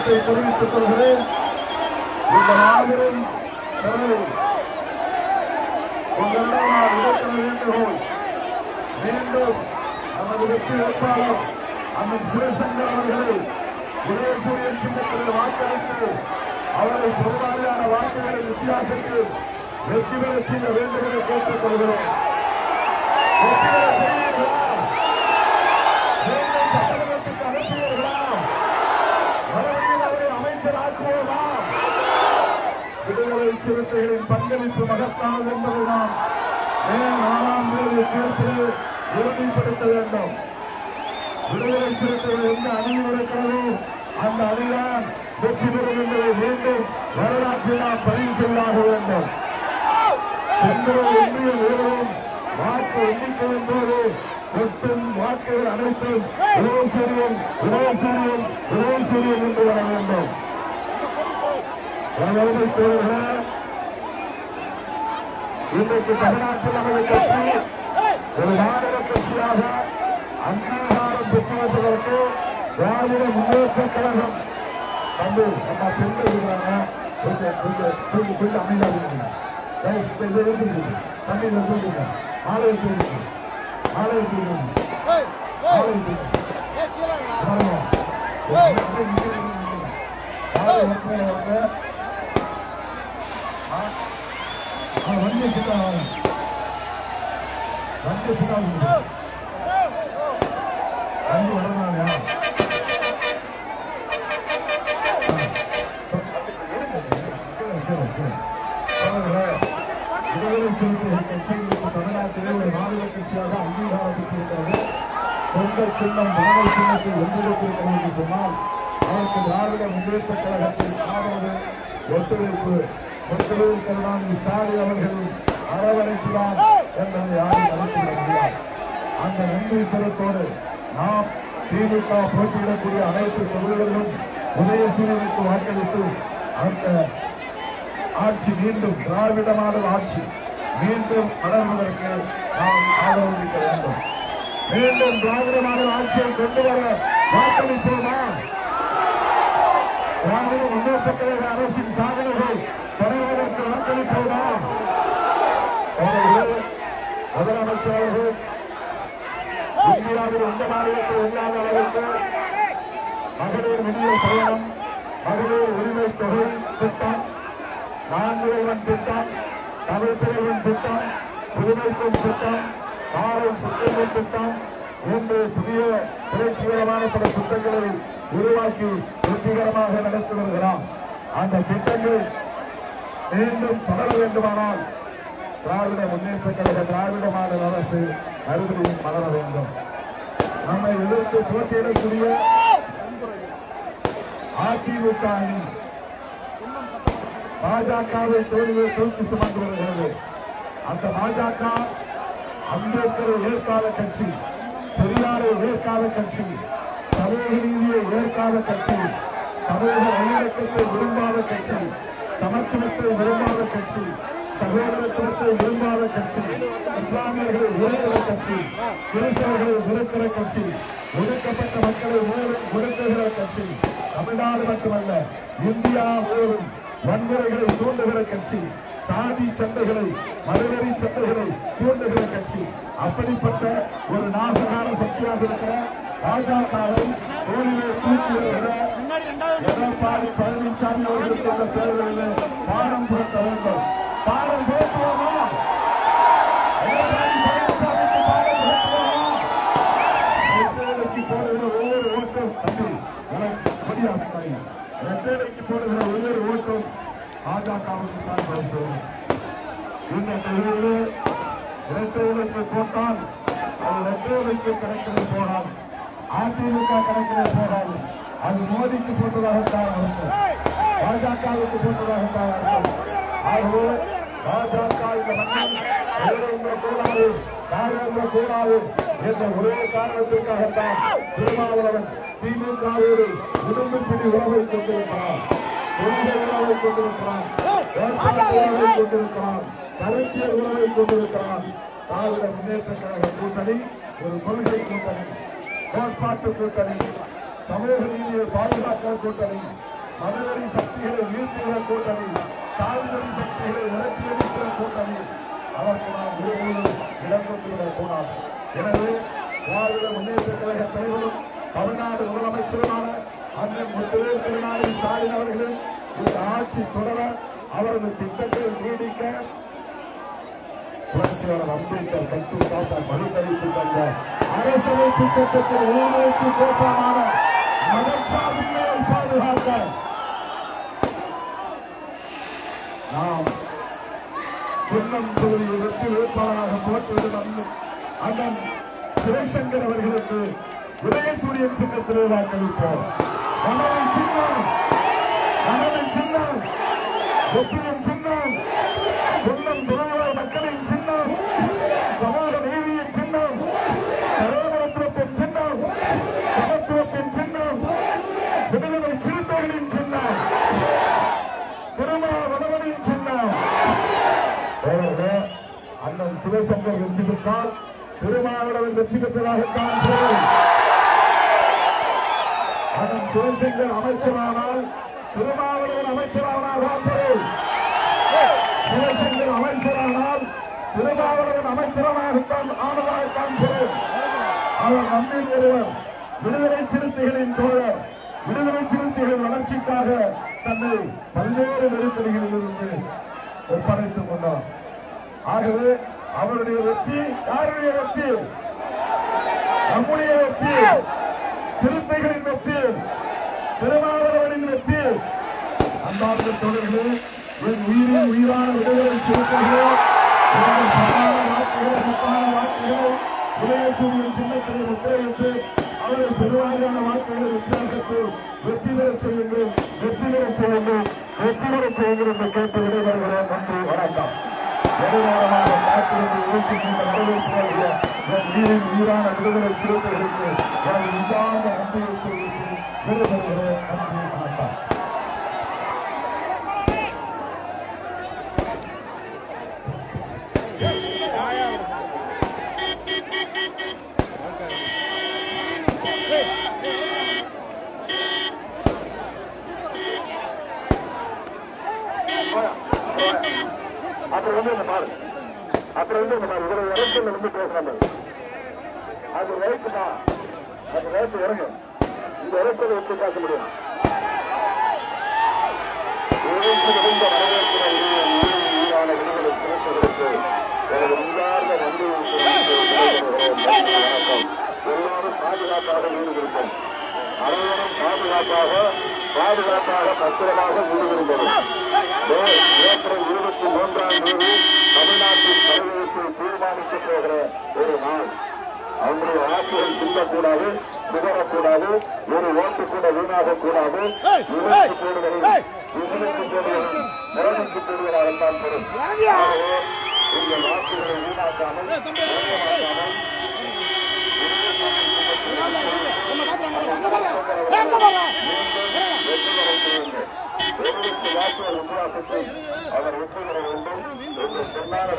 வணக்கத்தை தெரிவித்துக் கொள்கிறேன். இந்த மாபெரும் உங்களிடம் நான் விடுக்கிற வேண்டுகோள், மீண்டும் நமது வெற்றி வேட்பாளர் அண்ணன் சிவசங்கர் அவர்களை உதயசூரியன் சின்னத்தில் வாக்களித்து அவரை பெருவாரியான வாக்குகளின் வித்தியாசத்தில் வெற்றி பெற செய்ய வேண்டும் என கேட்டுக் கொள்கிறோம். சட்டமன்றத்துக்கு அனுப்பியீர்களா? மறுபடியும் அவரை அமைச்சராக்குவோமா? விடுதலை சிறுத்தைகளின் பங்களிப்பு மகத்தானது என்பதை நாம் மே 4ஆம் தேதி தீர்ப்பில் உறுதிப்படுத்த வேண்டும். விடுதலை சிறுத்தைகள் எந்த அணியில் இருக்கிறதோ அந்த அணிதான் வெற்றி பெறும் என்பதை மீண்டும் வரலாற்றில் நாம் பதிவு செய்தாக வேண்டும். ஒன்றிய வீரரும் வாக்கு எண்ணிக்கையின் போது ஒட்டும் வாக்குகள் அனைத்தும் உதயசூரியன் உதயசூரியன் உதயசூரியன் என்று வர வேண்டும். இன்றைக்கு தமிழ்நாட்டில் நமது கட்சி ஒரு மாநில கட்சியாக அங்கீகாரம் பெற்றுவதற்கு திராவிட முன்னேற்ற கழகம் தம்பி நம்ம பெண்கள் இருக்கிறாங்க. கொஞ்சம் அமைதியாக தம்பி சொல்லுங்க. ஆலய ஆலய தமிழ்நாட்டிலே ஒரு மாநில கட்சியாக அங்கீகாரம் பெற்றிருக்கிறது. பொங்கல் சின்னம் மணல் சின்னத்தில் ஒன்றிருக்கிறது என்று சொன்னால் அதற்கு திராவிட முன்னேற்ற கழகத்தின் ஆதரவு ஒத்துழைப்பு முதல்வர் கருணாநிதி ஸ்டாலின் அவர்களின் அரவணைப்புதான் என்பதை யாரும் மறுத்துவிட முடியாது. அந்த நன்றி பெருத்தோடு நாம் திமுக போட்டியிடக்கூடிய அனைத்து தொழில்களிலும் உதயசூரியனுக்கு வாக்களித்து அந்த ஆட்சி மீண்டும் திராவிட மாடல் ஆட்சி மீண்டும் வளர்வதற்கு நாம் ஆதரவளிக்க வேண்டும். மீண்டும் திராவிட மாடல் ஆட்சியை கொண்டு வர வாக்களிப்போமா? திராவிட முன்னேற்ற கழக அரசின் சாதனைகள் தொடர்வதற்கு வாக்களிப்போமா? முதலமைச்சர் அவர்கள் இந்தியாவில் எந்த மாநிலத்தில் இல்லாத அளவுக்கு மகளிர் விடியல் பயணம், மகளிர் உரிமை தொகை திட்டம், நான்குவன் திட்டம், தமிழ்பிரிவின் திட்டம், புதுமைக்கும் திட்டம், காலை சுற்றுலா திட்டம் என்று புதிய புரட்சிகரமான பல திட்டங்களை உருவாக்கி வெற்றிகரமாக நடத்தி வருகிறார். அந்த திட்டங்கள் மீண்டும் தொடர வேண்டுமானால் திராவிட முன்னேற்ற கழக திராவிட மாடல் அரசு மறுபடியும் மலர வேண்டும். நம்மை எதிர்த்து போட்டியிடக்கூடிய அதிமுக அணி பாஜகவை தோல்வியை தூக்கி சுமந்து வருகிறது. அந்த பாஜக அம்பேத்கரை ஏற்கால கட்சி, பெரியாரை ஏற்கால கட்சி, சமூக நீதியை ஏற்காத கட்சி, சமூக நல்லிணக்கத்தை விரும்பாத கட்சி, சமத்துவத்தை விரும்பாத கட்சி, சகோதரத்துவத்தை விரும்பாத கட்சி, இஸ்லாமியர்களை வெறுக்கிற கட்சி, கிறிஸ்தவர்களை வெறுக்கிற கட்சி, ஒடுக்கப்பட்ட மக்களை ஒடுக்குகிற கட்சி, தமிழ்நாடு மட்டுமல்ல இந்தியா முழுவதும் வன்முறைகளை தூண்டுகிற கட்சி, சாதி சண்டைகளை மறுவரி சண்டைகளை தூண்டுகிற கட்சி. அப்படிப்பட்ட ஒரு நாசகார சக்தியாக இருக்கிற பாஜகவை தோல்வியை தூக்கி வருகிற எடப்பாடி பழனிசாமி அவர்களுக்கு இந்த தேர்தலில் பாடம் புரட்ட வேண்டும். பாடம் புரட்டுவோமா? எடப்பாடி பழனிசாமிக்கு பாடம் புரட்டுவோமா? ரெட்டேலைக்கு போடுகிற ஒவ்வொரு ஓட்டம் ரெட்டேலைக்கு போடுகிற ஒவ்வொரு ஓட்டம் பாஜகவுக்கு தான் பேசுவோம். இந்த தொகுதியில் இரட்டைகளுக்கு போட்டால் அது இரட்டைகளுக்கு கணக்கில் போனால் அதிமுக கணக்கில் போடாது. அது மோடிக்கு போட்டதாகத்தான் இருக்கும், பாஜகவுக்கு போட்டதாகத்தான் இருக்கும். ஆகவே பாஜக இந்த மண்ணில் கூடாது, காரணம் கூடாது என்ற ஒரே காரணத்திற்காகத்தான் திருமாவளவன் திமுகவோடு உடம்புப்பிடி உறவை கொண்டிருக்கிறார், கொள்கை உறவை கொண்டிருக்கிறார், உறவை கொண்டிருக்கிறார், கருத்தியல் உறவை கொண்டிருக்கிறார். திராவிட முன்னேற்ற கழக கூட்டணி ஒரு கொள்கை கூட்டணி, கோட்பாட்டு கூட்டணி, சமூக நீதியை பாதுகாக்கிற கூட்டணி, மதுவரி சக்திகளை வீழ்த்துகிற கூட்டணி, சால்வரி சக்திகளை விரட்டியடிக்கிற கூட்டணி. அதற்கு நாம் ஒருபோதும் இடம் கொடுத்துவிடக் கூடாது. எனவே திராவிட முன்னேற்ற கழக தலைவரும் தமிழ்நாடு முதலமைச்சருமான அண்ணன் முத்துவேல் கருணாநிதி ஸ்டாலின் அவர்களும் இந்த ஆட்சி தொடர, அவரது திட்டத்தை நீடிக்க புரட்சியாளர் அம்பேத்கர் கட்டு காட்ட மறுதளிப்பு தந்த அரசமைப்பு சட்டத்தில் உள்முயற்சி கோட்டமான மதச்சார்பின்மையை பாதுகாக்க நாம் சின்னம் தொகுதியில் வெற்றி வேட்பாளராக போட்டியிடும் அண்ணன் சிவசங்கர் அவர்களுக்கு உதயசூரியன் சின்னத்திலே வாக்களிப்போம். நமது சின்னம், நமது சின்னம், வெற்றியின் சின்னம், சின்னம் துணைவாய் மக்களின் சின்னம், சமூக நீதியின் சின்னம், சரோதரத்துவத்தின் சின்னம், சமத்துவத்தின் சின்னம், விடுதலை சிறுத்தைகளின் சின்னம், திருமாவளவனின் சின்னம். அண்ணன் சிவசங்கர் வெற்றி பெற்றால் திருமாவளவன் வெற்றி பெற்றதாகத்தான் பொருள். அண்ணன் சிவசங்கர் அமைச்சரானால் திருமாவளவன் அமைச்சரானால் பொருள். சிவசங்கர் அமைச்சரானால் திருமாவளவன் அமைச்சராகத்தான் ஆனதாகத்தான் பொருள். அவர் நம்மில் ஒருவர், விடுதலை சிறுத்தைகளின் தோழர், விடுதலை சிறுத்தைகளின் வளர்ச்சிக்காக தன்னை பல்வேறு நெருக்கடிகளில் இருந்து ஒப்படைத்துக் கொண்டார். ஆகவே அவருடைய வெற்றி யாருடைய வெற்றி? நம்முடைய வெற்றி, சிறுத்தைகளின் வெற்றி, திருமாவளவனின் வெற்றி. அன்பார்ந்த தோழர்களே, என் உயிரின் உயிரான விடுதலை சிறுத்தைகளே, உதயசூரியன் சின்னத்திலே முத்திரையிட்டு அவர்கள் பெருவாரியான வாக்குகளை வித்தியாசத்தில் வெற்றி பெறச் செய்யுங்கள், வெற்றி பெறச் செய்யுங்கள், வெற்றி பெறச் செய்யுங்கள் என்று கேட்டு விடைபெறுகிறேன். நன்றி, வணக்கம். நெடுநேரமாக காத்திருந்து ஊக்கத்தின் வரவேற்பாக என் உயிரின் உயிரான விடுதலை சிறுத்தைகளுக்கு எனது இல்லாத நன்றியை தெரிவித்து விடைபெறுகிறேன். நன்றி, வணக்கம். அப்புறம் வந்து இந்த பாரு, அப்புறம் வந்து இந்த பாரு, இவரை இடத்துல வந்து பேசுறாங்க. அது ரைட்டு தான், அது ரைட்டு இறங்க. இந்த இடத்துல வச்சு பேச முடியும். உயிரான விடுதலை சிறுத்தைகளுக்கு எனது உள்ளார்ந்த நன்றியை வணக்கம். எல்லோரும் பாதுகாப்பாக ஈடுபடுத்தோம். அனைவரும் பாதுகாப்பாக பத்திரமாக ஈடுபடுத்தோம். ஏப்ரல் 23ஆம் தேதி தமிழ்நாட்டின் தலைவருக்கு தீர்மானிக்க போகிற ஒரு நாள். அவங்களுடைய ஆட்சிகள் சிந்தக்கூடாது, சிதறக்கூடாது, ஒரு ஓட்டு கூட வீணாகக்கூடாது. இணைப்பு போடுவதில் முரணிக்கு போடுவதாகத்தான் பெறும். இந்த வாக்குகளை வீணாக்காமல் வாக்குகள் உருவாக்கத்தில் அவர் வெற்றி பெற வேண்டும் என்று சொன்னார்.